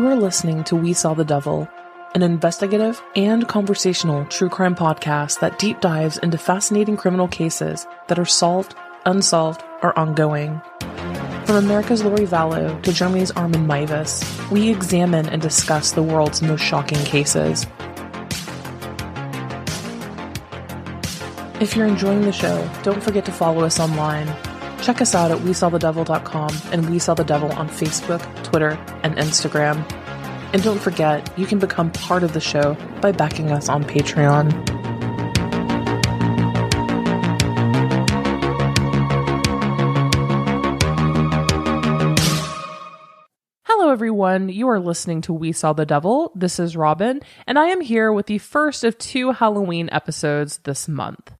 You are listening to We Saw the Devil, an investigative and conversational true crime podcast that deep dives into fascinating criminal cases that are solved, unsolved, or ongoing. From America's Lori Vallow to Germany's Armin Meiwes, we examine and discuss the world's most shocking cases. If you're enjoying the show, don't forget to follow us online. Check us out at WeSawTheDevil.com and We Saw the Devil on Facebook, Twitter, and Instagram. And don't forget, you can become part of the show by backing us on Patreon. Hello everyone, you are listening to We Saw the Devil. This is Robin, and I am here with the first of 2 Halloween episodes this month.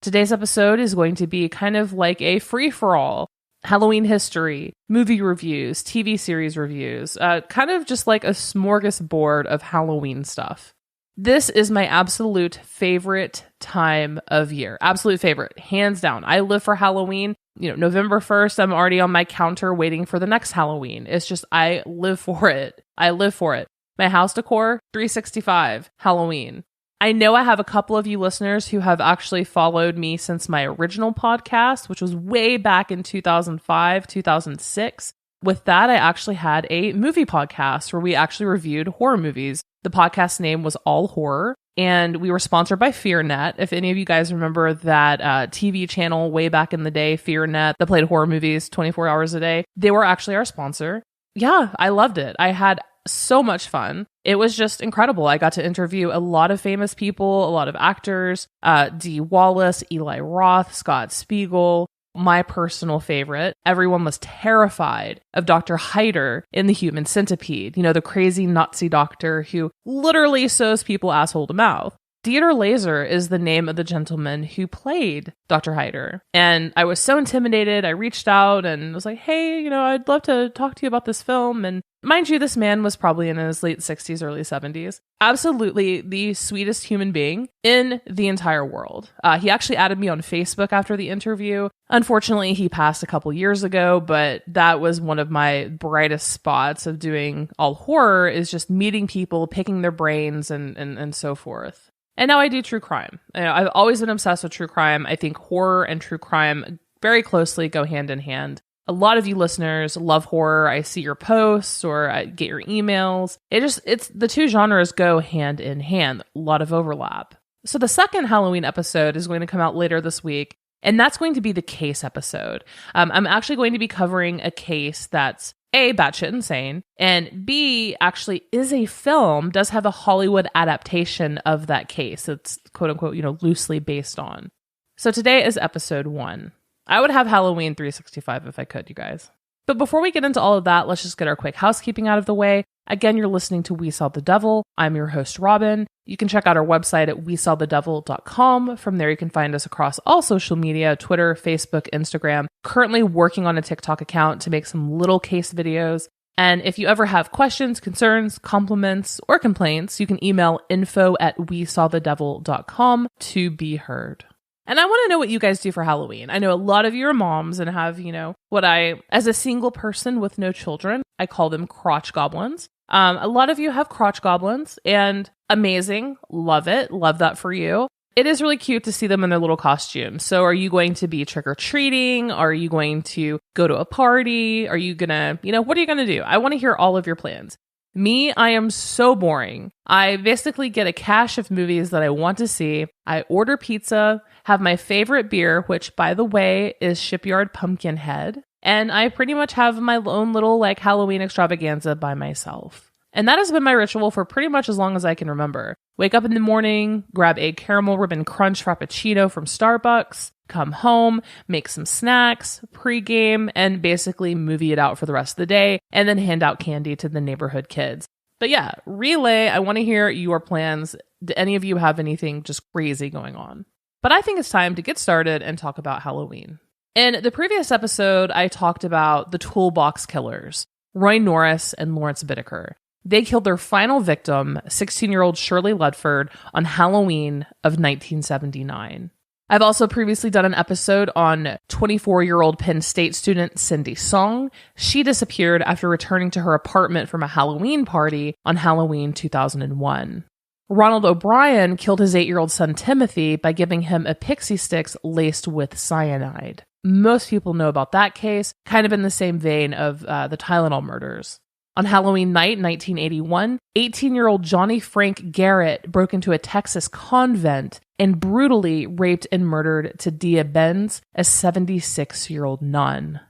Today's episode is going to be kind of like a free-for-all. Halloween history, movie reviews, TV series reviews, kind of just like a smorgasbord of Halloween stuff. This is my absolute favorite time of year. Absolute favorite, hands down. I live for Halloween. November 1st, I'm already on my counter waiting for the next Halloween. It's just, I live for it. I live for it. My house decor, 365, Halloween. I know I have a couple of you listeners who have actually followed me since my original podcast, which was way back in 2005, 2006. With that, I actually had a movie podcast where we actually reviewed horror movies. The podcast name was All Horror, and we were sponsored by FearNet. If any of you guys remember that TV channel way back in the day, FearNet, that played horror movies 24 hours a day, they were actually our sponsor. Yeah, I loved it. I had so much fun. It was just incredible. I got to interview a lot of famous people, a lot of actors, Dee Wallace, Eli Roth, Scott Spiegel. My personal favorite, everyone was terrified of Dr. Hyder in The Human Centipede, the crazy Nazi doctor who literally sews people asshole to mouth. Dieter Laser is the name of the gentleman who played Dr. Hyder. And I was so intimidated, I reached out and was like, hey, I'd love to talk to you about this film. And mind you, this man was probably in his late 60s, early 70s. Absolutely the sweetest human being in the entire world. He actually added me on Facebook after the interview. Unfortunately, he passed a couple years ago, but that was one of my brightest spots of doing all horror, is just meeting people, picking their brains, and so forth. And now I do true crime. I've always been obsessed with true crime. I think horror and true crime very closely go hand in hand. A lot of you listeners love horror. I see your posts or I get your emails. It's the two genres go hand in hand. A lot of overlap. So the second Halloween episode is going to come out later this week, and that's going to be the case episode. I'm actually going to be covering a case that's A, batshit insane, and B, actually is a film, does have a Hollywood adaptation of that case. It's quote unquote, loosely based on. So today is episode 1. I would have Halloween 365 if I could, you guys. But before we get into all of that, let's just get our quick housekeeping out of the way. Again, you're listening to We Saw the Devil. I'm your host, Robin. You can check out our website at WeSawTheDevil.com. From there, you can find us across all social media, Twitter, Facebook, Instagram. Currently working on a TikTok account to make some little case videos. And if you ever have questions, concerns, compliments, or complaints, you can email info@WeSawTheDevil.com to be heard. And I want to know what you guys do for Halloween. I know a lot of you are moms and have, what I, as a single person with no children, I call them crotch goblins. A lot of you have crotch goblins, and amazing. Love it. Love that for you. It is really cute to see them in their little costumes. So are you going to be trick-or-treating? Are you going to go to a party? Are you gonna, what are you gonna do? I want to hear all of your plans. Me, I am so boring. I basically get a cache of movies that I want to see. I order pizza, have my favorite beer, which, by the way, is Shipyard Pumpkinhead. And I pretty much have my own little Halloween extravaganza by myself. And that has been my ritual for pretty much as long as I can remember. Wake up in the morning, grab a caramel ribbon crunch frappuccino from Starbucks, come home, make some snacks, pregame, and basically movie it out for the rest of the day, and then hand out candy to the neighborhood kids. But yeah, relay, I want to hear your plans. Do any of you have anything just crazy going on? But I think it's time to get started and talk about Halloween. In the previous episode, I talked about the Toolbox Killers, Roy Norris and Lawrence Bittaker. They killed their final victim, 16-year-old Shirley Ludford, on Halloween of 1979. I've also previously done an episode on 24-year-old Penn State student Cindy Song. She disappeared after returning to her apartment from a Halloween party on Halloween 2001. Ronald O'Brien killed his 8-year-old son Timothy by giving him a pixie sticks laced with cyanide. Most people know about that case, kind of in the same vein of the Tylenol murders. On Halloween night, 1981, 18-year-old Johnny Frank Garrett broke into a Texas convent and brutally raped and murdered Tadia Benz, a 76-year-old nun.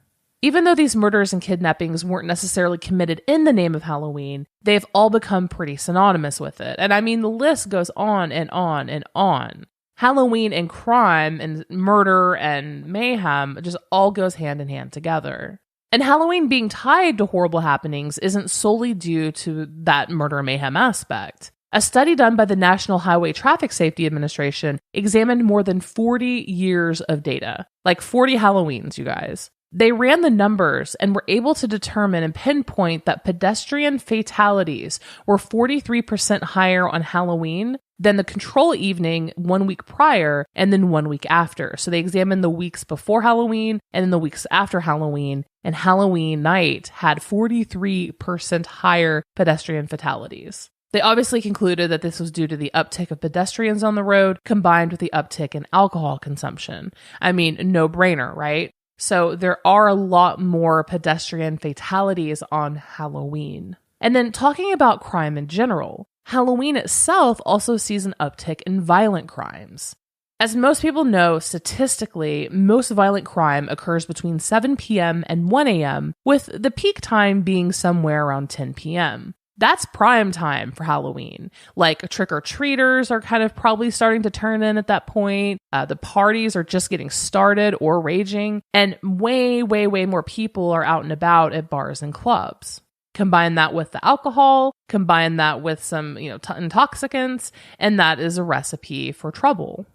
Even though these murders and kidnappings weren't necessarily committed in the name of Halloween, they've all become pretty synonymous with it. And I mean, the list goes on and on and on. Halloween and crime and murder and mayhem just all goes hand in hand together. And Halloween being tied to horrible happenings isn't solely due to that murder mayhem aspect. A study done by the National Highway Traffic Safety Administration examined more than 40 years of data. Like 40 Halloweens, you guys. They ran the numbers and were able to determine and pinpoint that pedestrian fatalities were 43% higher on Halloween than the control evening 1 week prior and then 1 week after. So they examined the weeks before Halloween and then the weeks after Halloween, and Halloween night had 43% higher pedestrian fatalities. They obviously concluded that this was due to the uptick of pedestrians on the road combined with the uptick in alcohol consumption. I mean, no brainer, right? So there are a lot more pedestrian fatalities on Halloween. And then talking about crime in general, Halloween itself also sees an uptick in violent crimes. As most people know, statistically, most violent crime occurs between 7 p.m. and 1 a.m., with the peak time being somewhere around 10 p.m. That's prime time for Halloween. Like, trick-or-treaters are kind of probably starting to turn in at that point. The parties are just getting started or raging. And way, way, way more people are out and about at bars and clubs. Combine that with the alcohol, combine that with some, intoxicants, and that is a recipe for trouble.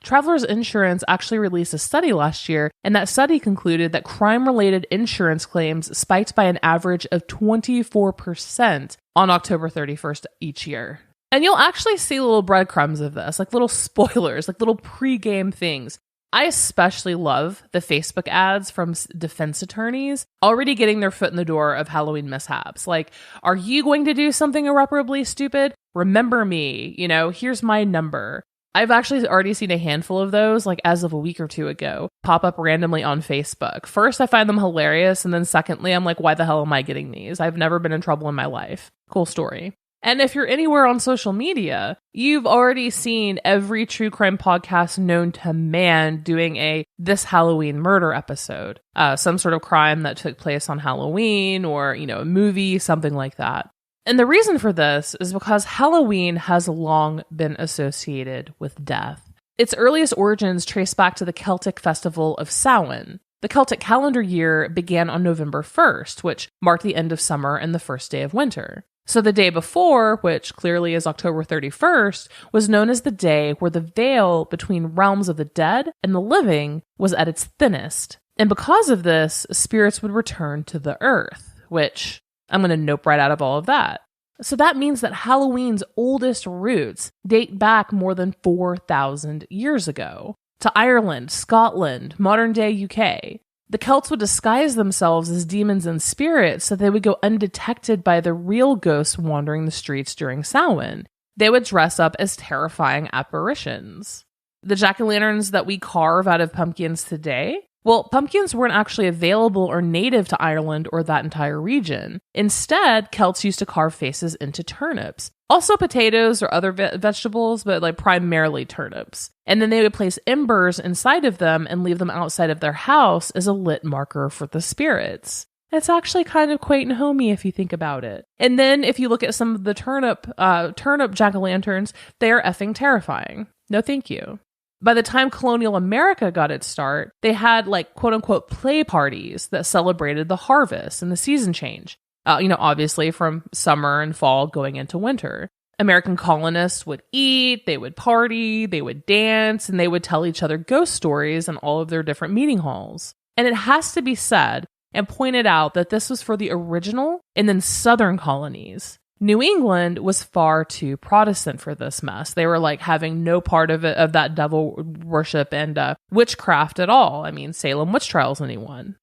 Travelers Insurance actually released a study last year, and that study concluded that crime-related insurance claims spiked by an average of 24% on October 31st each year. And you'll actually see little breadcrumbs of this, like little spoilers, like little pre-game things. I especially love the Facebook ads from defense attorneys already getting their foot in the door of Halloween mishaps. Like, are you going to do something irreparably stupid? Remember me, here's my number. I've actually already seen a handful of those, like as of a week or two ago, pop up randomly on Facebook. First, I find them hilarious. And then secondly, I'm like, why the hell am I getting these? I've never been in trouble in my life. Cool story. And if you're anywhere on social media, you've already seen every true crime podcast known to man doing a This Halloween Murder episode. Some sort of crime that took place on Halloween or, a movie, something like that. And the reason for this is because Halloween has long been associated with death. Its earliest origins trace back to the Celtic festival of Samhain. The Celtic calendar year began on November 1st, which marked the end of summer and the first day of winter. So the day before, which clearly is October 31st, was known as the day where the veil between realms of the dead and the living was at its thinnest. And because of this, spirits would return to the earth, which I'm going to nope right out of all of that. So that means that Halloween's oldest roots date back more than 4,000 years ago, to Ireland, Scotland, modern-day UK. The Celts would disguise themselves as demons and spirits so they would go undetected by the real ghosts wandering the streets during Samhain. They would dress up as terrifying apparitions. The jack-o'-lanterns that we carve out of pumpkins today, well, pumpkins weren't actually available or native to Ireland or that entire region. Instead, Celts used to carve faces into turnips. Also potatoes or other vegetables, but primarily turnips. And then they would place embers inside of them and leave them outside of their house as a lit marker for the spirits. It's actually kind of quaint and homey if you think about it. And then if you look at some of the turnip jack-o'-lanterns, they are effing terrifying. No thank you. By the time colonial America got its start, they had quote-unquote play parties that celebrated the harvest and the season change. Obviously from summer and fall going into winter. American colonists would eat, they would party, they would dance, and they would tell each other ghost stories in all of their different meeting halls. And it has to be said and pointed out that this was for the original and then southern colonies. New England was far too Protestant for this mess. They were like having no part of it, of that devil worship and witchcraft at all. I mean, Salem witch trials, anyone.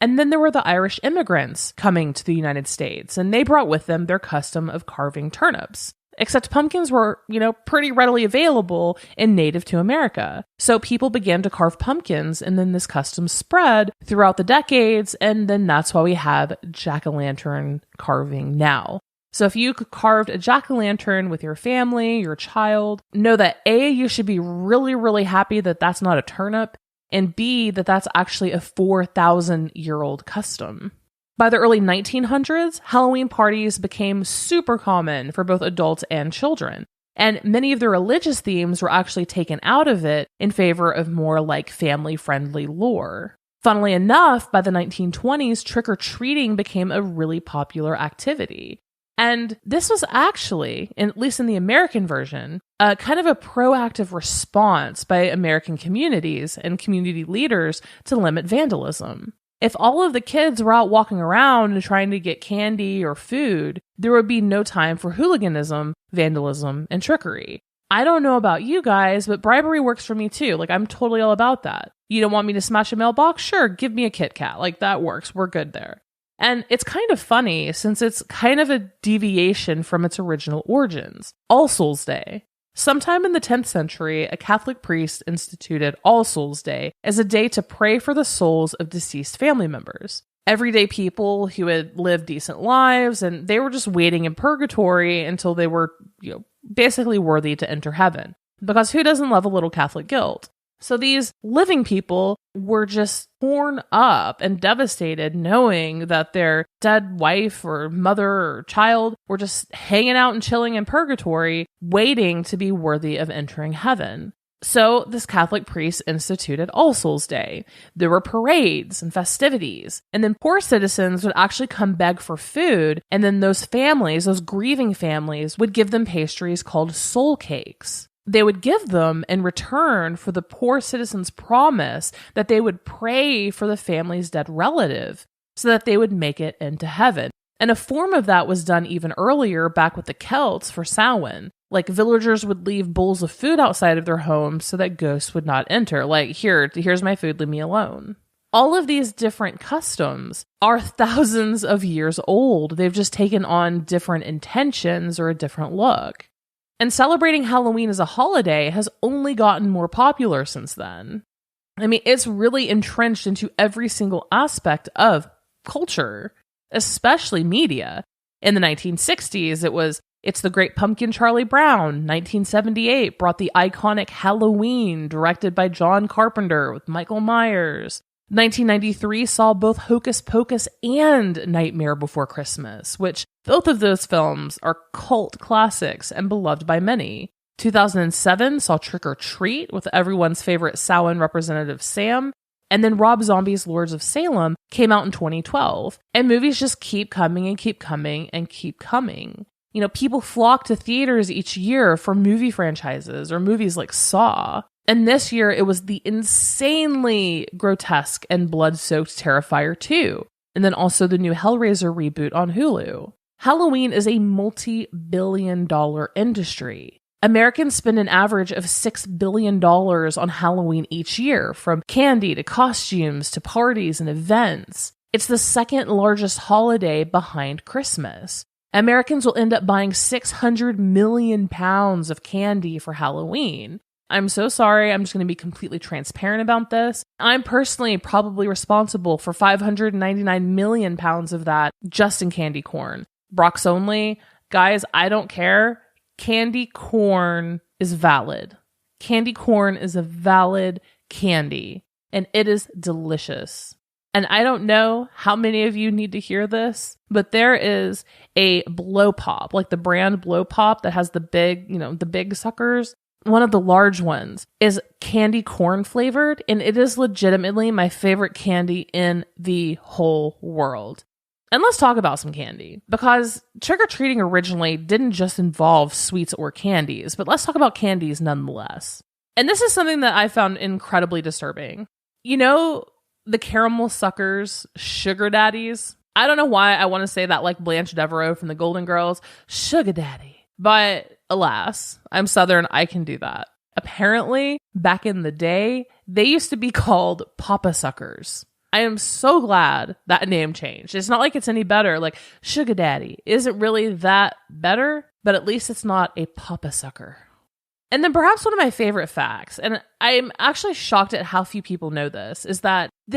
And then there were the Irish immigrants coming to the United States, and they brought with them their custom of carving turnips. Except pumpkins were, pretty readily available and native to America. So people began to carve pumpkins, and then this custom spread throughout the decades, and then that's why we have jack-o'-lantern carving now. So if you carved a jack-o'-lantern with your family, your child, know that A, you should be really, really happy that that's not a turnip, and B, that that's actually a 4,000-year-old custom. By the early 1900s, Halloween parties became super common for both adults and children, and many of the religious themes were actually taken out of it in favor of more like family-friendly lore. Funnily enough, by the 1920s, trick-or-treating became a really popular activity. And this was actually, at least in the American version, kind of a proactive response by American communities and community leaders to limit vandalism. If all of the kids were out walking around and trying to get candy or food, there would be no time for hooliganism, vandalism, and trickery. I don't know about you guys, but bribery works for me too. Like, I'm totally all about that. You don't want me to smash a mailbox? Sure, give me a Kit Kat. Like, that works. We're good there. And it's kind of funny since it's kind of a deviation from its original origins. All Souls Day. Sometime in the 10th century, a Catholic priest instituted All Souls Day as a day to pray for the souls of deceased family members. Everyday people who had lived decent lives, and they were just waiting in purgatory until they were, basically worthy to enter heaven. Because who doesn't love a little Catholic guilt? So these living people were just torn up and devastated knowing that their dead wife or mother or child were just hanging out and chilling in purgatory, waiting to be worthy of entering heaven. So this Catholic priest instituted All Souls Day. There were parades and festivities, and then poor citizens would actually come beg for food, and then those families, those grieving families, would give them pastries called soul cakes. They would give them in return for the poor citizens' promise that they would pray for the family's dead relative so that they would make it into heaven. And a form of that was done even earlier back with the Celts for Samhain. Like, villagers would leave bowls of food outside of their homes so that ghosts would not enter. Like, here's my food, leave me alone. All of these different customs are thousands of years old. They've just taken on different intentions or a different look. And celebrating Halloween as a holiday has only gotten more popular since then. I mean, it's really entrenched into every single aspect of culture, especially media. In the 1960s, It's the Great Pumpkin Charlie Brown. 1978 brought the iconic Halloween, directed by John Carpenter with Michael Myers. 1993 saw both Hocus Pocus and Nightmare Before Christmas, which both of those films are cult classics and beloved by many. 2007 saw Trick or Treat with everyone's favorite Samhain representative Sam, and then Rob Zombie's Lords of Salem came out in 2012. And movies just keep coming and keep coming and keep coming. People flock to theaters each year for movie franchises or movies like Saw. And this year, it was the insanely grotesque and blood-soaked Terrifier 2, and then also the new Hellraiser reboot on Hulu. Halloween is a multi-billion-dollar industry. Americans spend an average of $6 billion on Halloween each year, from candy to costumes to parties and events. It's the second largest holiday behind Christmas. Americans will end up buying 600 million pounds of candy for Halloween. I'm so sorry, I'm just going to be completely transparent about this. I'm personally probably responsible for 599 million pounds of that just in candy corn. Brock's only. Guys, I don't care. Candy corn is valid. Candy corn is a valid candy, and it is delicious. And I don't know how many of you need to hear this, but there is a blow pop, like the brand blow pop that has the big, the big suckers. One of the large ones is candy corn flavored, and it is legitimately my favorite candy in the whole world. And let's talk about some candy, because trick-or-treating originally didn't just involve sweets or candies, but let's talk about candies nonetheless. And this is something that I found incredibly disturbing. The caramel suckers, sugar daddies? I don't know why I want to say that like Blanche Devereaux from the Golden Girls, sugar daddy. But alas, I'm Southern, I can do that. Apparently, back in the day, they used to be called papa suckers. I am so glad that name changed. It's not like it's any better. Like, sugar daddy isn't really that better, but at least it's not a papa sucker. And then perhaps one of my favorite facts, and I'm actually shocked at how few people know this, is that in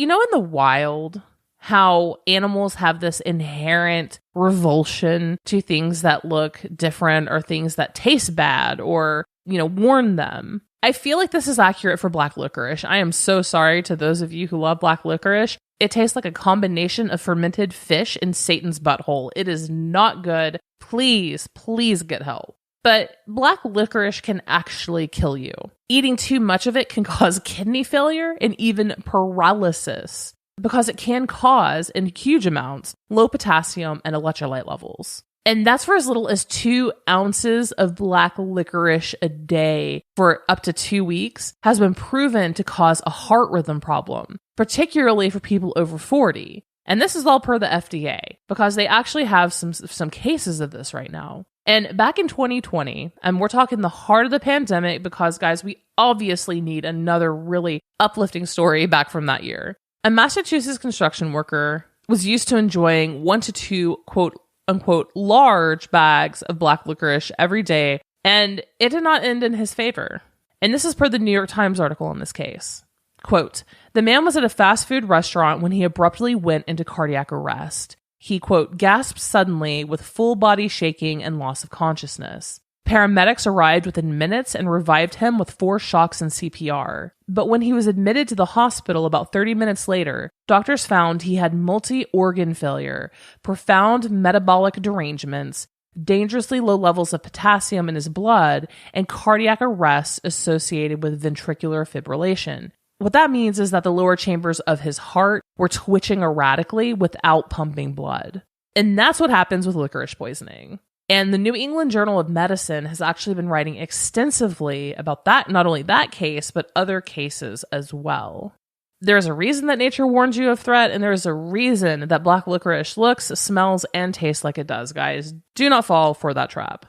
the wild, how animals have this inherent revulsion to things that look different or things that taste bad or, warn them. I feel like this is accurate for black licorice. I am so sorry to those of you who love black licorice. It tastes like a combination of fermented fish and Satan's butthole. It is not good. Please, please get help. But black licorice can actually kill you. Eating too much of it can cause kidney failure and even paralysis because it can cause, in huge amounts, low potassium and electrolyte levels. And that's for as little as 2 ounces of black licorice a day for up to 2 weeks has been proven to cause a heart rhythm problem, particularly for people over 40. And this is all per the FDA because they actually have some cases of this right now. And back in 2020, and we're talking the heart of the pandemic because, guys, we obviously need another really uplifting story back from that year. A Massachusetts construction worker was used to enjoying 1 to 2, quote unquote, large bags of black licorice every day, and it did not end in his favor. And this is per the New York Times article on this case. Quote, the man was at a fast food restaurant when he abruptly went into cardiac arrest. He, quote, gasped suddenly with full body shaking and loss of consciousness. Paramedics arrived within minutes and revived him with 4 shocks and CPR. But when he was admitted to the hospital about 30 minutes later, doctors found he had multi-organ failure, profound metabolic derangements, dangerously low levels of potassium in his blood, and cardiac arrest associated with ventricular fibrillation. What that means is that the lower chambers of his heart were twitching erratically without pumping blood. And that's what happens with licorice poisoning. And the New England Journal of Medicine has actually been writing extensively about that, not only that case, but other cases as well. There's a reason that nature warns you of threat, and there's a reason that black licorice looks, smells, and tastes like it does, guys. Do not fall for that trap.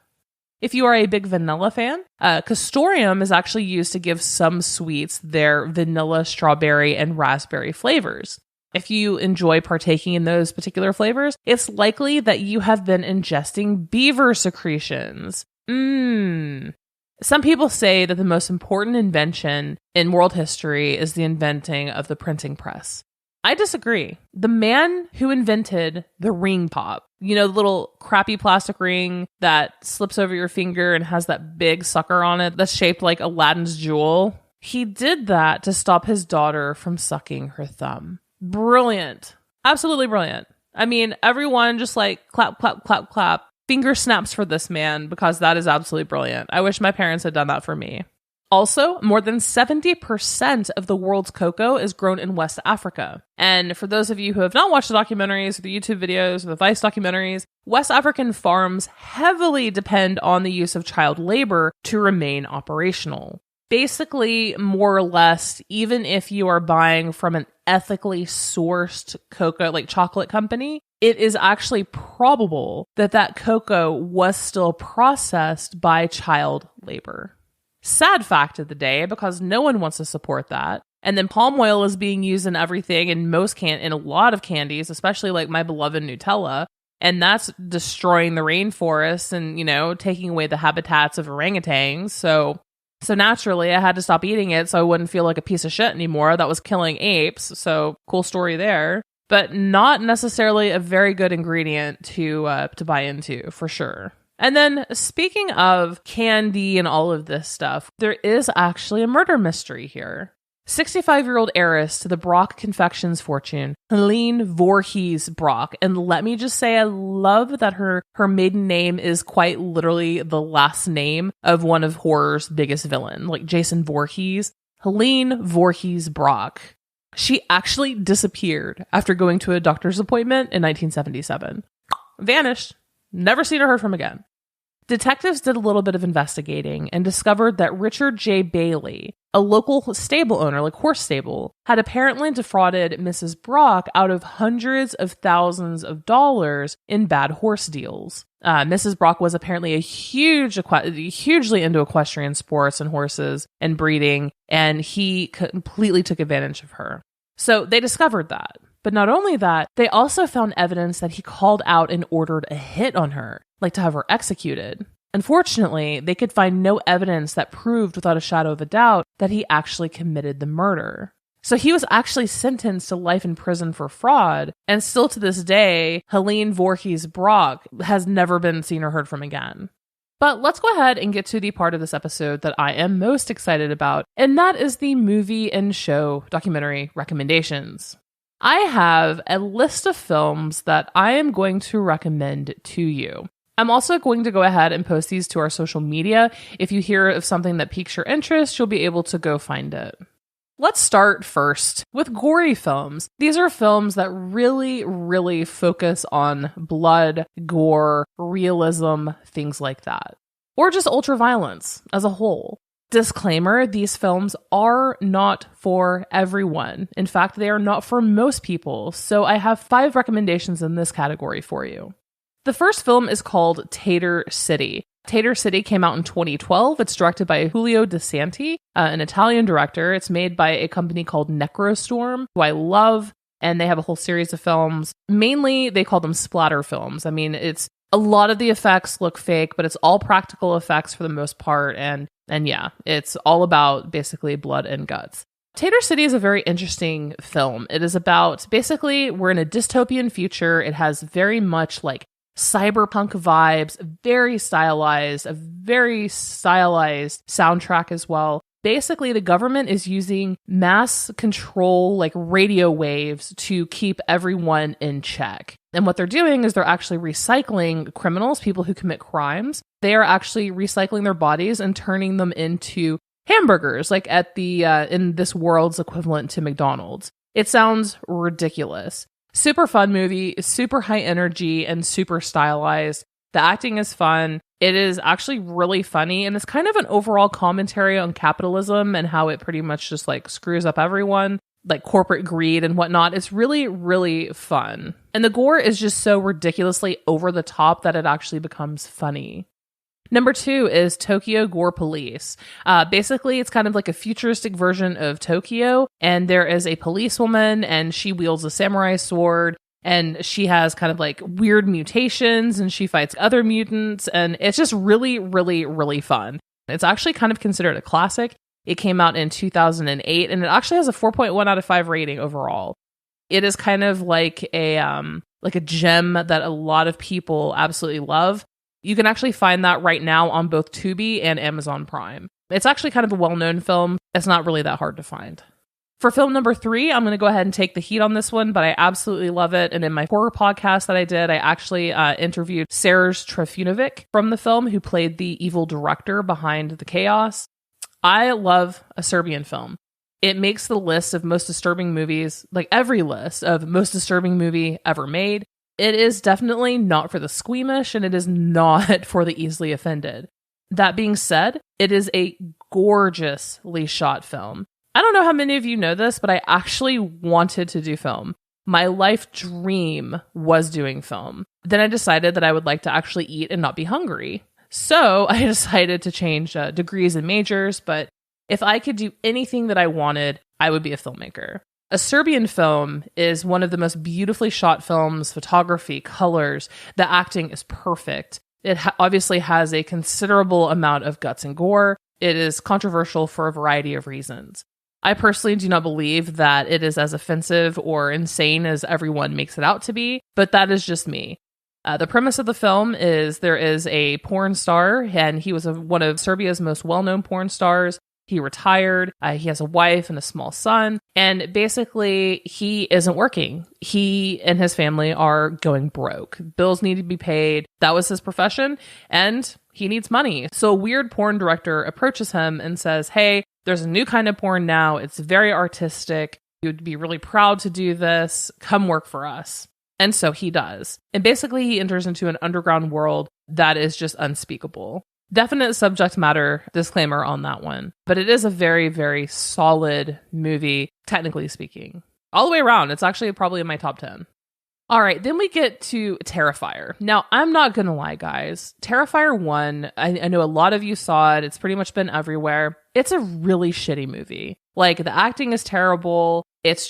If you are a big vanilla fan, castoreum is actually used to give some sweets their vanilla, strawberry, and raspberry flavors. If you enjoy partaking in those particular flavors, it's likely that you have been ingesting beaver secretions. Some people say that the most important invention in world history is the inventing of the printing press. I disagree. The man who invented the ring pop, the little crappy plastic ring that slips over your finger and has that big sucker on it that's shaped like Aladdin's jewel, he did that to stop his daughter from sucking her thumb. Brilliant. Absolutely brilliant. I mean, everyone just like clap, clap, clap, clap. Finger snaps for this man because that is absolutely brilliant. I wish my parents had done that for me. Also, more than 70% of the world's cocoa is grown in West Africa. And for those of you who have not watched the documentaries or the YouTube videos or the Vice documentaries, West African farms heavily depend on the use of child labor to remain operational. Basically, more or less, even if you are buying from an ethically sourced cocoa, like chocolate company, it is actually probable that that cocoa was still processed by child labor. Sad fact of the day, because no one wants to support that. And then palm oil is being used in everything in in a lot of candies, especially like my beloved Nutella. And that's destroying the rainforests and, taking away the habitats of orangutans. So naturally, I had to stop eating it so I wouldn't feel like a piece of shit anymore. That was killing apes. So cool story there. But not necessarily a very good ingredient to buy into, for sure. And then speaking of candy and all of this stuff, there is actually a murder mystery here. 65-year-old heiress to the Brock Confections fortune, Helene Voorhees Brock. And let me just say, I love that her maiden name is quite literally the last name of one of horror's biggest villain, like Jason Voorhees. Helene Voorhees Brock. She actually disappeared after going to a doctor's appointment in 1977. Vanished. Never seen or heard from again. Detectives did a little bit of investigating and discovered that Richard J. Bailey, a local stable owner, like horse stable, had apparently defrauded Mrs. Brock out of hundreds of thousands of dollars in bad horse deals. Mrs. Brock was apparently hugely into equestrian sports and horses and breeding, and he completely took advantage of her. So they discovered that. But not only that, they also found evidence that he called out and ordered a hit on her, like to have her executed. Unfortunately, they could find no evidence that proved without a shadow of a doubt that he actually committed the murder. So he was actually sentenced to life in prison for fraud, and still to this day, Helene Voorhees Brock has never been seen or heard from again. But let's go ahead and get to the part of this episode that I am most excited about, and that is the movie and show documentary recommendations. I have a list of films that I am going to recommend to you. I'm also going to go ahead and post these to our social media. If you hear of something that piques your interest, you'll be able to go find it. Let's start first with gory films. These are films that really, really focus on blood, gore, realism, things like that. Or just ultraviolence as a whole. Disclaimer, these films are not for everyone. In fact, they are not for most people. So I have 5 recommendations in this category for you. The first film is called Tater City. Tater City came out in 2012. It's directed by Julio De Santi, an Italian director. It's made by a company called Necrostorm, who I love, and they have a whole series of films. Mainly, they call them splatter films. I mean, it's a lot of the effects look fake, but it's all practical effects for the most part, and yeah, it's all about basically blood and guts. Tater City is a very interesting film. It is about, basically, we're in a dystopian future. It has very much like cyberpunk vibes, a very stylized soundtrack as well. Basically, the government is using mass control, like radio waves, to keep everyone in check. And what they're doing is they're actually recycling criminals, people who commit crimes. They are actually recycling their bodies and turning them into hamburgers, like at the in this world's equivalent to McDonald's. It sounds ridiculous. Super fun movie, super high energy and super stylized. The acting is fun. It is actually really funny, and it's kind of an overall commentary on capitalism and how it pretty much just like screws up everyone, like corporate greed and whatnot. It's really, really fun. And the gore is just so ridiculously over the top that it actually becomes funny. Number 2 is Tokyo Gore Police. Basically, it's kind of like a futuristic version of Tokyo, and there is a policewoman, and she wields a samurai sword, and she has kind of like weird mutations, and she fights other mutants, and it's just really, really, really fun. It's actually kind of considered a classic. It came out in 2008, and it actually has a 4.1 out of 5 rating overall. It is kind of like a gem that a lot of people absolutely love. You can actually find that right now on both Tubi and Amazon Prime. It's actually kind of a well-known film. It's not really that hard to find. For film number 3, I'm going to go ahead and take the heat on this one, but I absolutely love it. And in my horror podcast that I did, I actually interviewed Serge Trifunovic from the film, who played the evil director behind the chaos. I love a Serbian film. It makes the list of most disturbing movies, like every list of most disturbing movie ever made. It is definitely not for the squeamish, and it is not for the easily offended. That being said, it is a gorgeously shot film. I don't know how many of you know this, but I actually wanted to do film. My life dream was doing film. Then I decided that I would like to actually eat and not be hungry. So I decided to change degrees and majors, but if I could do anything that I wanted, I would be a filmmaker. A Serbian film is one of the most beautifully shot films, photography, colors, the acting is perfect. It obviously has a considerable amount of guts and gore. It is controversial for a variety of reasons. I personally do not believe that it is as offensive or insane as everyone makes it out to be, but that is just me. The premise of the film is there is a porn star, and he was one of Serbia's most well-known porn stars. He retired, he has a wife and a small son, and basically he isn't working. He and his family are going broke. Bills need to be paid. That was his profession, and he needs money. So a weird porn director approaches him and says, hey, there's a new kind of porn now. It's very artistic. You would be really proud to do this. Come work for us. And so he does. And basically he enters into an underground world that is just unspeakable. Definite subject matter disclaimer on that one. But it is a very, very solid movie, technically speaking. All the way around, it's actually probably in my top 10. All right, then we get to Terrifier. Now, I'm not going to lie, guys. Terrifier 1, I know a lot of you saw it. It's pretty much been everywhere. It's a really shitty movie. Like, the acting is terrible. It's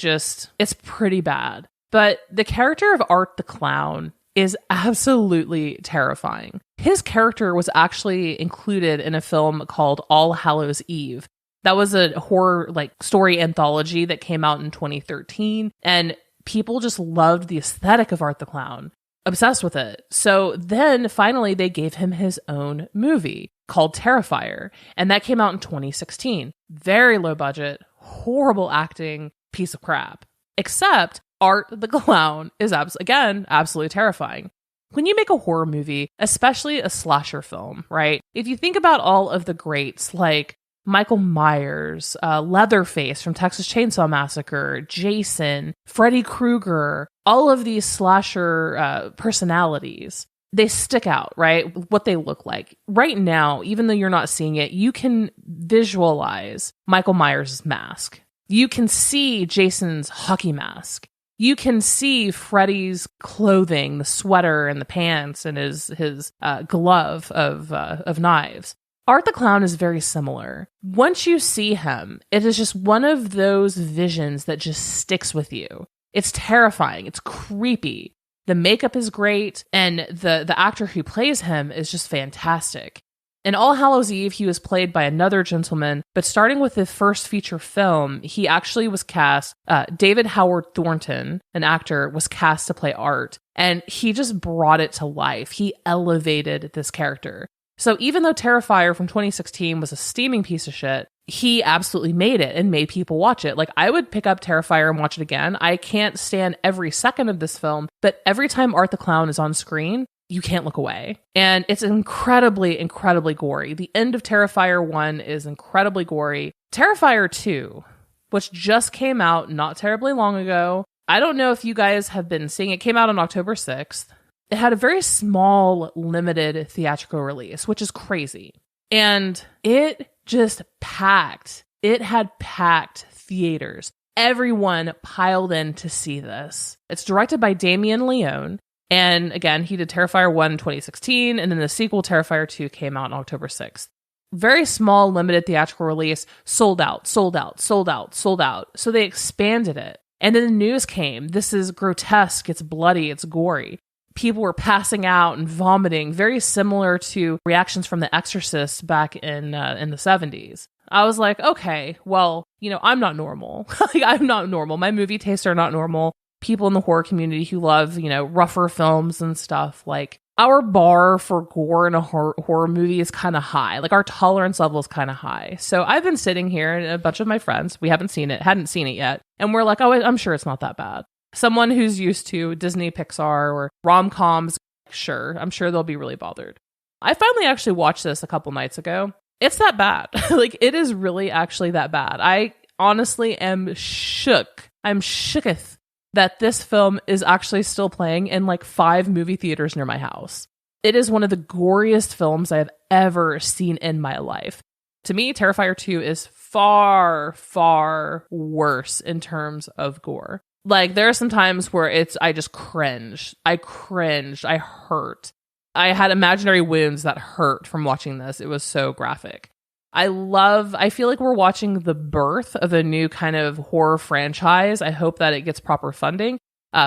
pretty bad. But the character of Art the Clown is absolutely terrifying. His character was actually included in a film called All Hallows Eve. That was a horror story anthology that came out in 2013, and people just loved the aesthetic of Art the Clown, obsessed with it. So then finally they gave him his own movie called Terrifier, and that came out in 2016. Very low budget, horrible acting, piece of crap. Except Art the Clown is absolutely terrifying. When you make a horror movie, especially a slasher film, right? If you think about all of the greats like Michael Myers, Leatherface from Texas Chainsaw Massacre, Jason, Freddy Krueger, all of these slasher personalities, they stick out, right? What they look like. Right now, even though you're not seeing it, you can visualize Michael Myers' mask. You can see Jason's hockey mask. You can see Freddy's clothing, the sweater and the pants and his glove of knives. Art the Clown is very similar. Once you see him, it is just one of those visions that just sticks with you. It's terrifying. It's creepy. The makeup is great, and the actor who plays him is just fantastic. In All Hallows Eve, he was played by another gentleman, but starting with the first feature film, he actually was cast, David Howard Thornton, an actor, was cast to play Art, and he just brought it to life. He elevated this character. So even though Terrifier from 2016 was a steaming piece of shit, he absolutely made it and made people watch it. Like, I would pick up Terrifier and watch it again. I can't stand every second of this film, but every time Art the Clown is on screen, you can't look away. And it's incredibly, incredibly gory. The end of Terrifier 1 is incredibly gory. Terrifier 2, which just came out not terribly long ago. I don't know if you guys have been seeing it. Came out on October 6th. It had a very small, limited theatrical release, which is crazy. And it just packed. It had packed theaters. Everyone piled in to see this. It's directed by Damien Leone. And again, he did Terrifier 1 in 2016, and then the sequel, Terrifier 2, came out on October 6th. Very small, limited theatrical release, sold out. So they expanded it. And then the news came. This is grotesque, it's bloody, it's gory. People were passing out and vomiting, very similar to reactions from The Exorcist back in the 70s. I was like, okay, well, I'm not normal. I'm not normal. My movie tastes are not normal. People in the horror community who love, rougher films and stuff, like, our bar for gore in a horror movie is kind of high. Like, our tolerance level is kind of high. So I've been sitting here, and a bunch of my friends, we hadn't seen it yet. And we're like, oh, I'm sure it's not that bad. Someone who's used to Disney, Pixar, or rom-coms, sure, I'm sure they'll be really bothered. I finally actually watched this a couple nights ago. It's that bad. Like, it is really actually that bad. I honestly am shook. I'm shooketh that this film is actually still playing in like 5 movie theaters near my house. It is one of the goriest films I have ever seen in my life. To me, Terrifier 2 is far, far worse in terms of gore. Like, there are some times where I just cringe. I cringed. I hurt. I had imaginary wounds that hurt from watching this. It was so graphic. I feel like we're watching the birth of a new kind of horror franchise. I hope that it gets proper funding.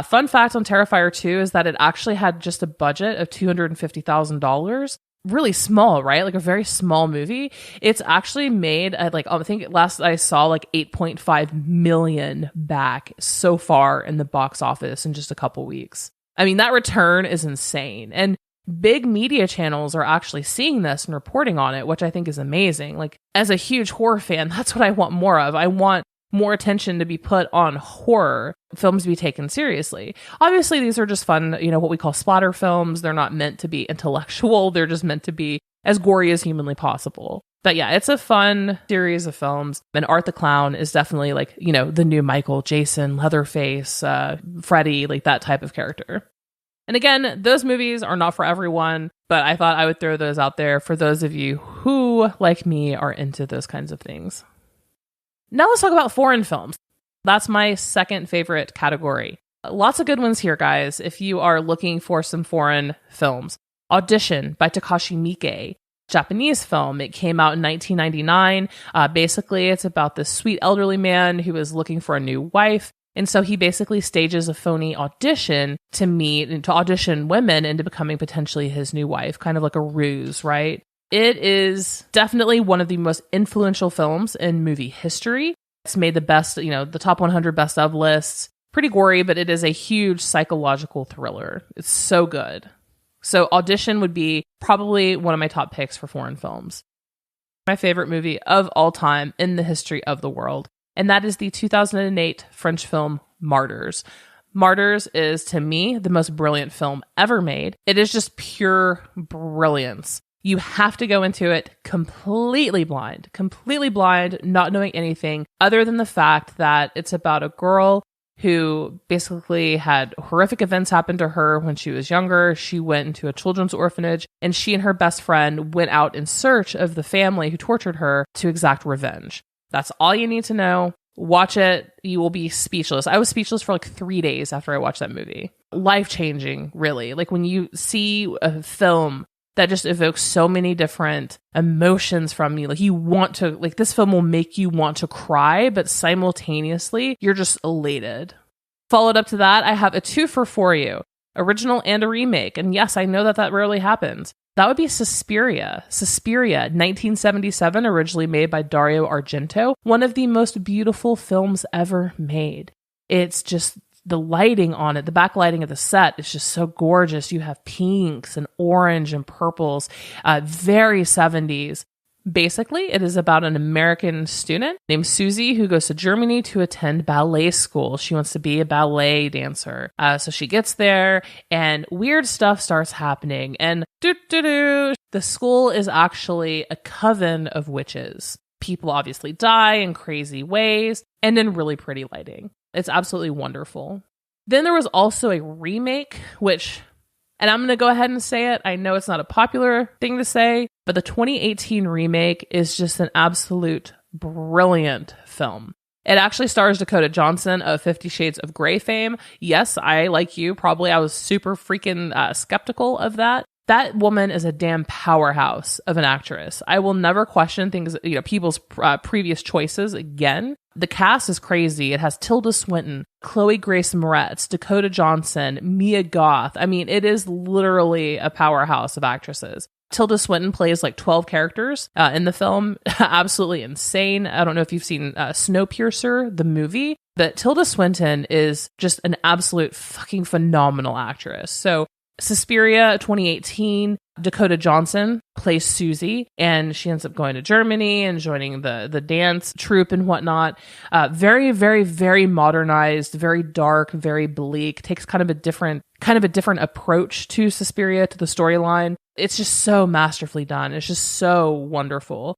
Fun fact on Terrifier 2 is that it actually had just a budget of $250,000. Really small, right? Like, a very small movie. It's actually made at I think last I saw, like, 8.5 million back so far in the box office in just a couple weeks. I mean, that return is insane. And big media channels are actually seeing this and reporting on it, which I think is amazing. Like, as a huge horror fan, that's what I want more of. I want more attention to be put on horror films to be taken seriously. Obviously, these are just fun, what we call splatter films. They're not meant to be intellectual. They're just meant to be as gory as humanly possible. But yeah, it's a fun series of films. And Art the Clown is definitely like, the new Michael, Jason, Leatherface, Freddy, like that type of character. And again, those movies are not for everyone, but I thought I would throw those out there for those of you who, like me, are into those kinds of things. Now let's talk about foreign films. That's my second favorite category. Lots of good ones here, guys, if you are looking for some foreign films. Audition by Takashi Miike. Japanese film. It came out in 1999. Basically, it's about this sweet elderly man who is looking for a new wife. And so he basically stages a phony audition to meet and to audition women into becoming potentially his new wife, kind of like a ruse, right? It is definitely one of the most influential films in movie history. It's made the best, the top 100 best of lists. Pretty gory, but it is a huge psychological thriller. It's so good. So Audition would be probably one of my top picks for foreign films. My favorite movie of all time in the history of the world. And that is the 2008 French film Martyrs. Martyrs is, to me, the most brilliant film ever made. It is just pure brilliance. You have to go into it completely blind, not knowing anything other than the fact that it's about a girl who basically had horrific events happen to her when she was younger. She went into a children's orphanage, and she and her best friend went out in search of the family who tortured her to exact revenge. That's all you need to know. Watch it. You will be speechless. I was speechless for like 3 days after I watched that movie. Life-changing, really. Like when you see a film that just evokes so many different emotions from you. Like you want to, like this film will make you want to cry, but simultaneously, you're just elated. Followed up to that, I have a twofer for you. Original and a remake. And yes, I know that rarely happens. That would be Suspiria. Suspiria, 1977, originally made by Dario Argento. One of the most beautiful films ever made. It's just the lighting on it, the backlighting of the set is just so gorgeous. You have pinks and orange and purples, very 70s. Basically, it is about an American student named Susie who goes to Germany to attend ballet school. She wants to be a ballet dancer. So she gets there and weird stuff starts happening. And the school is actually a coven of witches. People obviously die in crazy ways and in really pretty lighting. It's absolutely wonderful. Then there was also a remake, which, and I'm going to go ahead and say it. I know it's not a popular thing to say, but the 2018 remake is just an absolute brilliant film. It actually stars Dakota Johnson of 50 Shades of Grey fame. Yes, I, like you, I was super freaking skeptical of that. That woman is a damn powerhouse of an actress. I will never question people's previous choices again. The cast is crazy. It has Tilda Swinton, Chloe Grace Moretz, Dakota Johnson, Mia Goth. I mean, it is literally a powerhouse of actresses. Tilda Swinton plays like 12 characters in the film. Absolutely insane. I don't know if you've seen Snowpiercer, the movie, but Tilda Swinton is just an absolute fucking phenomenal actress. So Suspiria 2018, Dakota Johnson plays Susie, and she ends up going to Germany and joining the dance troupe and whatnot. Very, very, very modernized, very dark, very bleak. Takes kind of a different approach to Suspiria, to the storyline. It's just so masterfully done. It's just so wonderful.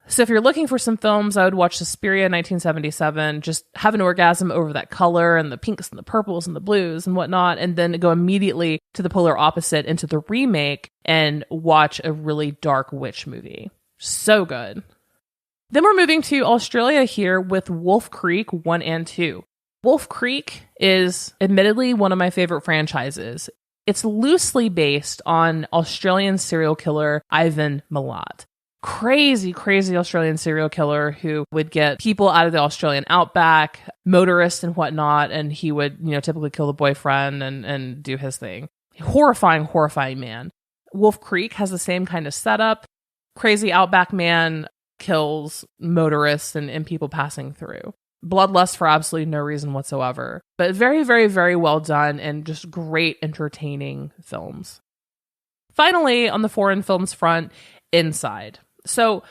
So if you're looking for some films, I would watch Suspiria 1977, just have an orgasm over that color and the pinks and the purples and the blues and whatnot, and then go immediately to the polar opposite into the remake and watch a really dark witch movie. So good. Then we're moving to Australia here with Wolf Creek 1 and 2. Wolf Creek is admittedly one of my favorite franchises. It's loosely based on Australian serial killer Ivan Milat. Crazy Australian serial killer who would get people out of the Australian outback, motorists and whatnot, and he would, typically kill the boyfriend and do his thing. Horrifying man. Wolf Creek has the same kind of setup. Crazy outback man kills motorists and people passing through. Bloodlust for absolutely no reason whatsoever. But very, very, very well done and just great entertaining films. Finally, on the foreign films front, Inside. So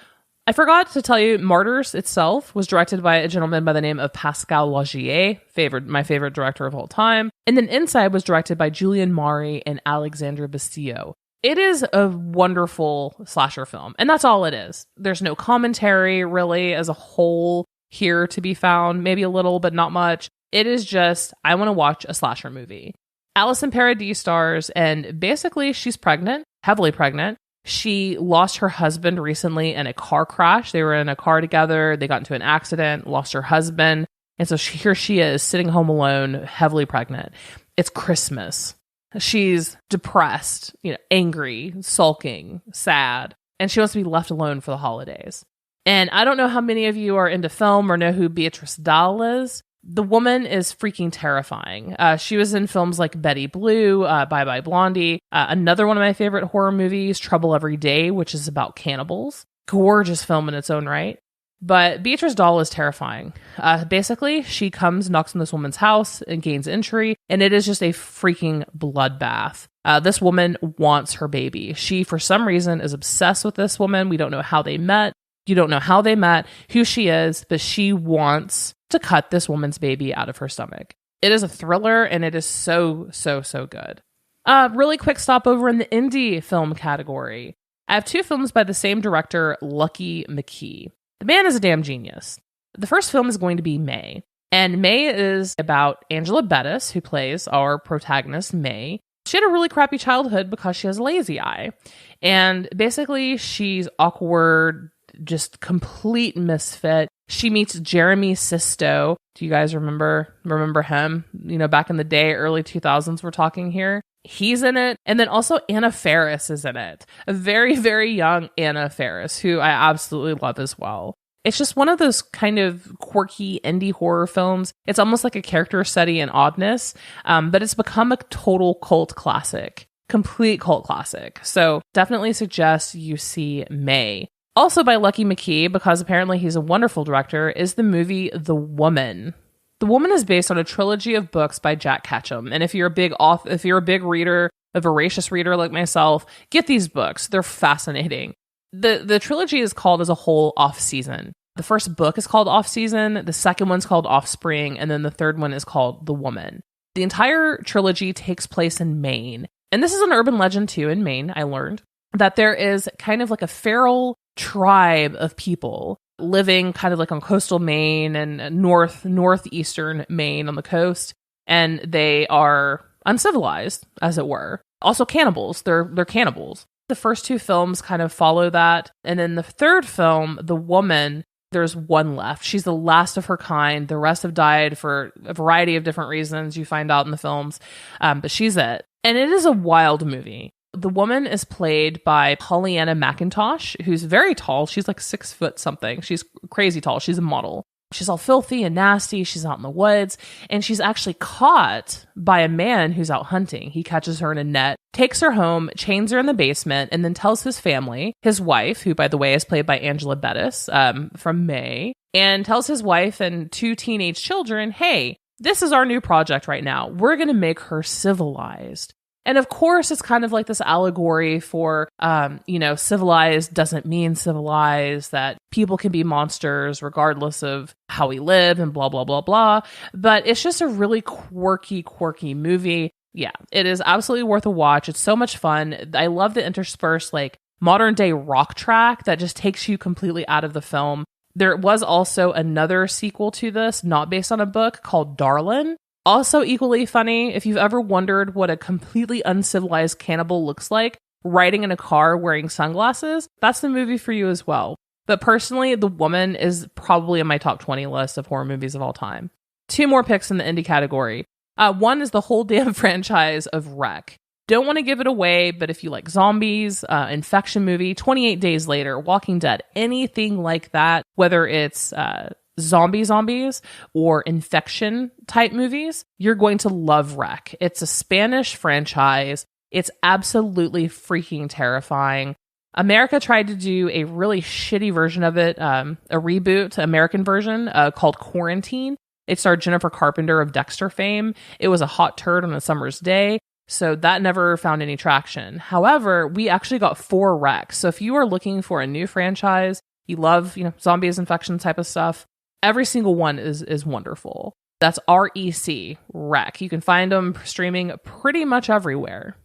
I forgot to tell you, Martyrs itself was directed by a gentleman by the name of Pascal Laugier, my favorite director of all time. And then Inside was directed by Julian Maury and Alexandra Bastillo. It is a wonderful slasher film, and that's all it is. There's no commentary really as a whole here to be found, maybe a little, but not much. It is just, I want to watch a slasher movie. Alison Paradis stars, and basically she's pregnant, heavily pregnant. She lost her husband recently in a car crash. They were in a car together. They got into an accident, lost her husband. And so here she is sitting home alone, heavily pregnant. It's Christmas. She's depressed, angry, sulking, sad, and she wants to be left alone for the holidays. And I don't know how many of you are into film or know who Beatrice Dahl is. The woman is freaking terrifying. She was in films like Betty Blue, Bye Bye Blondie, another one of my favorite horror movies, Trouble Every Day, which is about cannibals. Gorgeous film in its own right. But Beatrice Dahl is terrifying. Basically, she knocks on this woman's house and gains entry, and it is just a freaking bloodbath. This woman wants her baby. She, for some reason, is obsessed with this woman. We don't know how they met. You don't know how they met, who she is, but she wants to cut this woman's baby out of her stomach. It is a thriller, and it is so, so, so good. Really quick stopover in the indie film category. I have 2 films by the same director, Lucky McKee. The man is a damn genius. The first film is going to be May. And May is about Angelle B, who plays our protagonist, May. She had a really crappy childhood because she has a lazy eye. And basically, she's awkward, just complete misfit. She meets Jeremy Sisto. Do you guys remember him? Back in the day, early 2000s, we're talking here. He's in it. And then also Anna Faris is in it. A very, very young Anna Faris, who I absolutely love as well. It's just one of those kind of quirky indie horror films. It's almost like a character study in oddness, but it's become a total cult classic. Complete cult classic. So definitely suggest you see May. Also by Lucky McKee, because apparently he's a wonderful director, is the movie The Woman. The Woman is based on a trilogy of books by Jack Ketchum. And if you're a big reader, a voracious reader like myself, get these books. They're fascinating. The trilogy is called as a whole Off Season. The first book is called Off Season, the second one's called Offspring, and then the third one is called The Woman. The entire trilogy takes place in Maine. And this is an urban legend too in Maine, I learned, that there is kind of like a feral tribe of people living kind of like on coastal Maine and northeastern Maine on the coast, and they are uncivilized, as it were. Also cannibals. They're cannibals. The first 2 films kind of follow that, and then the third film, The Woman, there's one left. She's the last of her kind. The rest have died for a variety of different reasons you find out in the films, but she's it. And it is a wild movie. The woman is played by Pollyanna McIntosh, who's very tall. She's like 6 foot something. She's crazy tall. She's a model. She's all filthy and nasty. She's out in the woods, and she's actually caught by a man who's out hunting. He catches her in a net, takes her home, chains her in the basement, and then tells his family, his wife, who, by the way, is played by Angelle B from May, and tells his wife and 2 teenage children, hey, this is our new project right now. We're going to make her civilized. And of course, it's kind of like this allegory for, civilized doesn't mean civilized, that people can be monsters regardless of how we live and blah, blah, blah, blah. But it's just a really quirky movie. Yeah, it is absolutely worth a watch. It's so much fun. I love the interspersed modern day rock track that just takes you completely out of the film. There was also another sequel to this, not based on a book, called Darlin'. Also equally funny, if you've ever wondered what a completely uncivilized cannibal looks like, riding in a car wearing sunglasses, that's the movie for you as well. But personally, The Woman is probably in my top 20 list of horror movies of all time. 2 more picks in the indie category. One is the whole damn franchise of Wreck. Don't want to give it away, but if you like zombies, infection movie, 28 Days Later, Walking Dead, anything like that, whether it's zombies or infection type movies, you're going to love Wreck. It's a Spanish franchise. It's absolutely freaking terrifying. America tried to do a really shitty version of it, a reboot, American version called Quarantine. It starred Jennifer Carpenter of Dexter fame. It was a hot turd on a summer's day, so that never found any traction. However, we actually got 4 Wrecks. So if you are looking for a new franchise, you love, zombies, infection type of stuff, every single one is wonderful. That's REC, Wreck. You can find them streaming pretty much everywhere.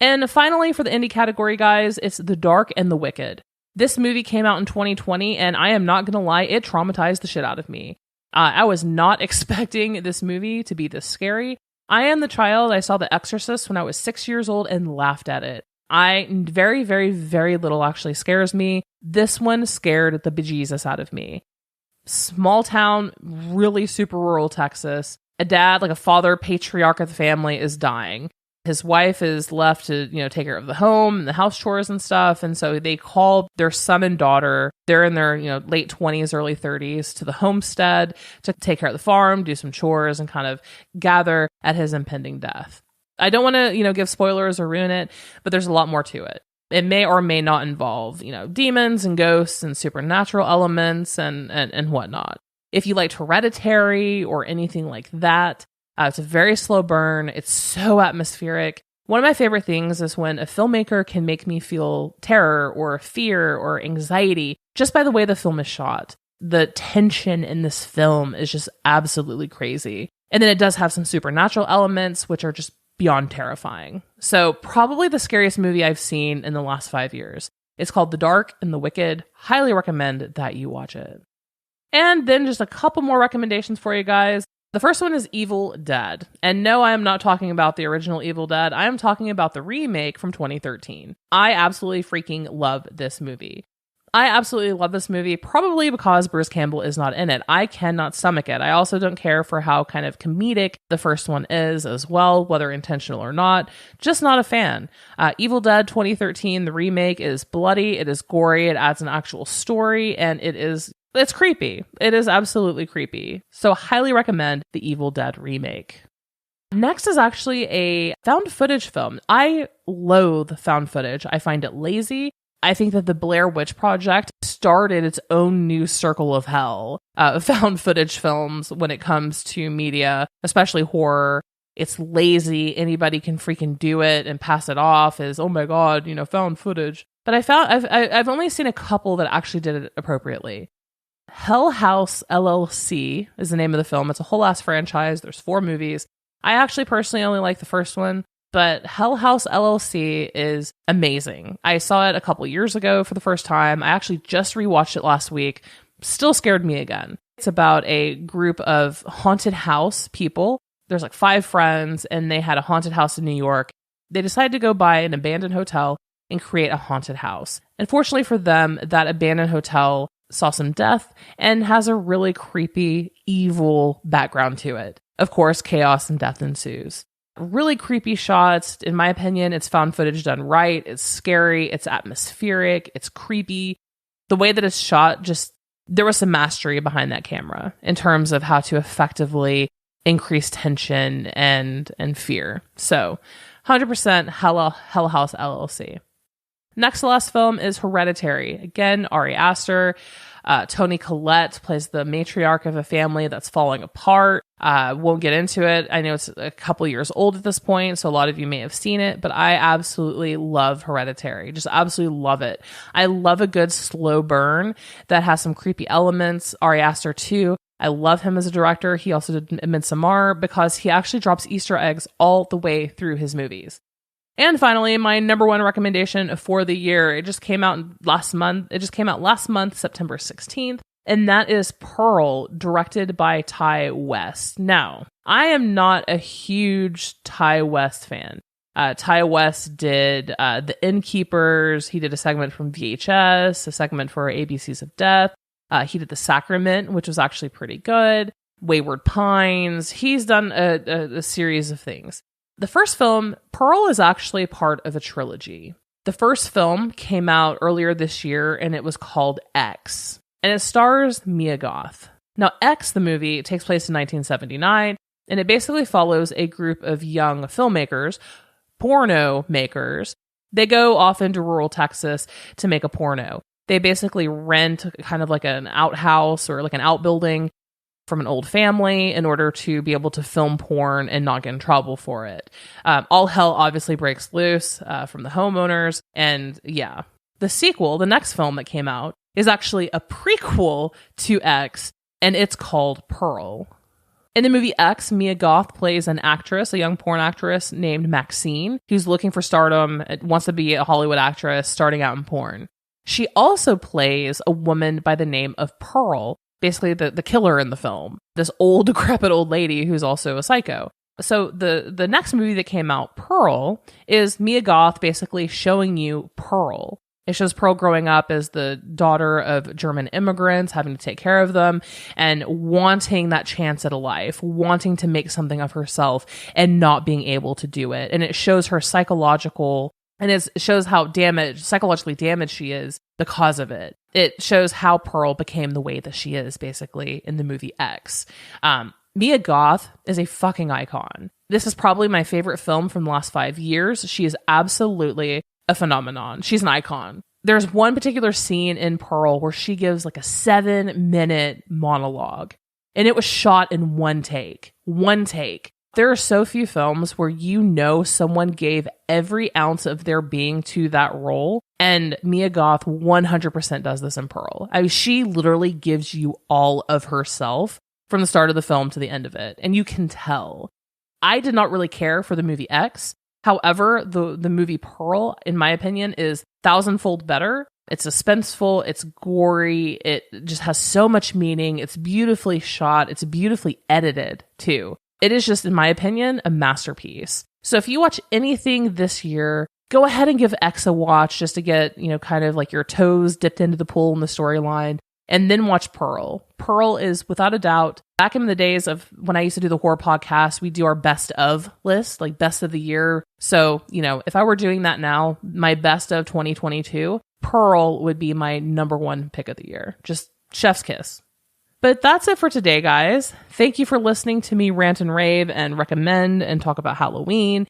And finally, for the indie category, guys, it's The Dark and the Wicked. This movie came out in 2020, and I am not going to lie, it traumatized the shit out of me. I was not expecting this movie to be this scary. I am the child. I saw The Exorcist when I was 6 years old and laughed at it. Very, very, very little actually scares me. This one scared the bejesus out of me. Small town, really super rural Texas. A dad, like a father, patriarch of the family, is dying. His wife is left to, take care of the home and the house chores and stuff. And so they call their son and daughter, they're in their, late 20s, early 30s, to the homestead to take care of the farm, do some chores, and kind of gather at his impending death. I don't want to, give spoilers or ruin it, but there's a lot more to it. It may or may not involve, demons and ghosts and supernatural elements and whatnot. If you liked Hereditary or anything like that, it's a very slow burn. It's so atmospheric. One of my favorite things is when a filmmaker can make me feel terror or fear or anxiety just by the way the film is shot. The tension in this film is just absolutely crazy. And then it does have some supernatural elements, which are just beyond terrifying. So probably the scariest movie I've seen in the last 5 years. It's called The Dark and the Wicked. Highly recommend that you watch it. And then just a couple more recommendations for you guys. The first one is Evil Dead. And no, I am not talking about the original Evil Dead. I am talking about the remake from 2013. I absolutely freaking love this movie. Probably because Bruce Campbell is not in it. I cannot stomach it. I also don't care for how kind of comedic the first one is as well, whether intentional or not. Just not a fan. Evil Dead 2013, the remake, is bloody, it is gory, it adds an actual story, and it's creepy. It is absolutely creepy. So highly recommend the Evil Dead remake. Next is actually a found footage film. I loathe found footage. I find it lazy. I think that the Blair Witch Project started its own new circle of hell, found footage films when it comes to media, especially horror. It's lazy. Anybody can freaking do it and pass it off as, oh my God, found footage. But I've only seen a couple that actually did it appropriately. Hell House LLC is the name of the film. It's a whole ass franchise. There's 4 movies. I actually personally only like the first one, but Hell House LLC is amazing. I saw it a couple years ago for the first time. I actually just rewatched it last week. Still scared me again. It's about a group of haunted house people. There's like 5 friends, and they had a haunted house in New York. They decided to go buy an abandoned hotel and create a haunted house. Unfortunately for them, that abandoned hotel saw some death and has a really creepy, evil background to it. Of course, chaos and death ensues. Really creepy shots. In my opinion, it's found footage done right. It's scary. It's atmospheric. It's creepy. The way that it's shot, there was some mastery behind that camera in terms of how to effectively increase tension and fear. So 100% Hell House LLC. Next to last film is Hereditary. Again, Ari Aster. Toni Collette plays the matriarch of a family that's falling apart. Won't get into it. I know it's a couple years old at this point, so a lot of you may have seen it, but I absolutely love Hereditary. Just absolutely love it. I love a good slow burn that has some creepy elements. Ari Aster too. I love him as a director. He also did Midsommar because he actually drops Easter eggs all the way through his movies. And finally, my number one recommendation for the year, it just came out last month. September 16th. And that is Pearl, directed by Ty West. Now, I am not a huge Ty West fan. Ty West did The Innkeepers. He did a segment from VHS, a segment for ABCs of Death. He did The Sacrament, which was actually pretty good. Wayward Pines. He's done a series of things. The first film, Pearl, is actually part of a trilogy. The first film came out earlier this year, and it was called X. And it stars Mia Goth. Now, X, the movie, takes place in 1979, and it basically follows a group of young filmmakers, porno makers. They go off into rural Texas to make a porno. They basically rent kind of like an outhouse or like an outbuilding from an old family in order to be able to film porn and not get in trouble for it. All hell obviously breaks loose from the homeowners. And yeah, the sequel, the next film that came out, is actually a prequel to X, and it's called Pearl. In the movie X, Mia Goth plays an actress, a young porn actress named Maxine, who's looking for stardom, wants to be a Hollywood actress starting out in porn. She also plays a woman by the name of Pearl, basically the killer in the film, this old, decrepit old lady who's also a psycho. So the next movie that came out, Pearl, is Mia Goth basically showing you Pearl. It shows Pearl growing up as the daughter of German immigrants, having to take care of them, and wanting that chance at a life, wanting to make something of herself and not being able to do it. And it shows her psychological, and it shows how psychologically damaged she is because of it. It shows how Pearl became the way that she is, basically, in the movie X. Mia Goth is a fucking icon. This is probably my favorite film from the last 5 years. She is absolutely a phenomenon. She's an icon. There's one particular scene in Pearl where she gives like a 7-minute monologue, and it was shot in one take. There are so few films where someone gave every ounce of their being to that role, and Mia Goth 100% does this in Pearl. I mean, she literally gives you all of herself from the start of the film to the end of it, and you can tell. I did not really care for the movie X. However, the movie Pearl, in my opinion, is thousandfold better. It's suspenseful, it's gory, it just has so much meaning, it's beautifully shot, it's beautifully edited, too. It is just, in my opinion, a masterpiece. So if you watch anything this year, go ahead and give X a watch just to get, kind of like your toes dipped into the pool in the storyline. And then watch Pearl. Pearl is, without a doubt, back in the days of when I used to do the horror podcast, we do our best of list, like best of the year. So, if I were doing that now, my best of 2022, Pearl would be my number one pick of the year. Just chef's kiss. But that's it for today, guys. Thank you for listening to me rant and rave and recommend and talk about Halloween.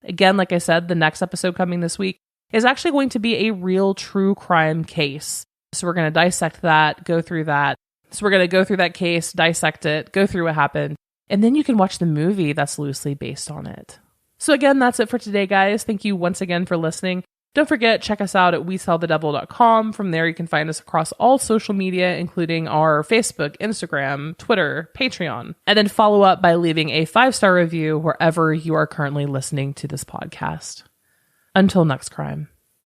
Again, like I said, the next episode coming this week is actually going to be a real true crime case. So we're going to dissect that, go through that. So we're going to go through that case, dissect it, go through what happened, and then you can watch the movie that's loosely based on it. So again, that's it for today, guys. Thank you once again for listening. Don't forget, check us out at WeSellTheDevil.com. From there, you can find us across all social media, including our Facebook, Instagram, Twitter, Patreon. And then follow up by leaving a 5-star review wherever you are currently listening to this podcast. Until next crime.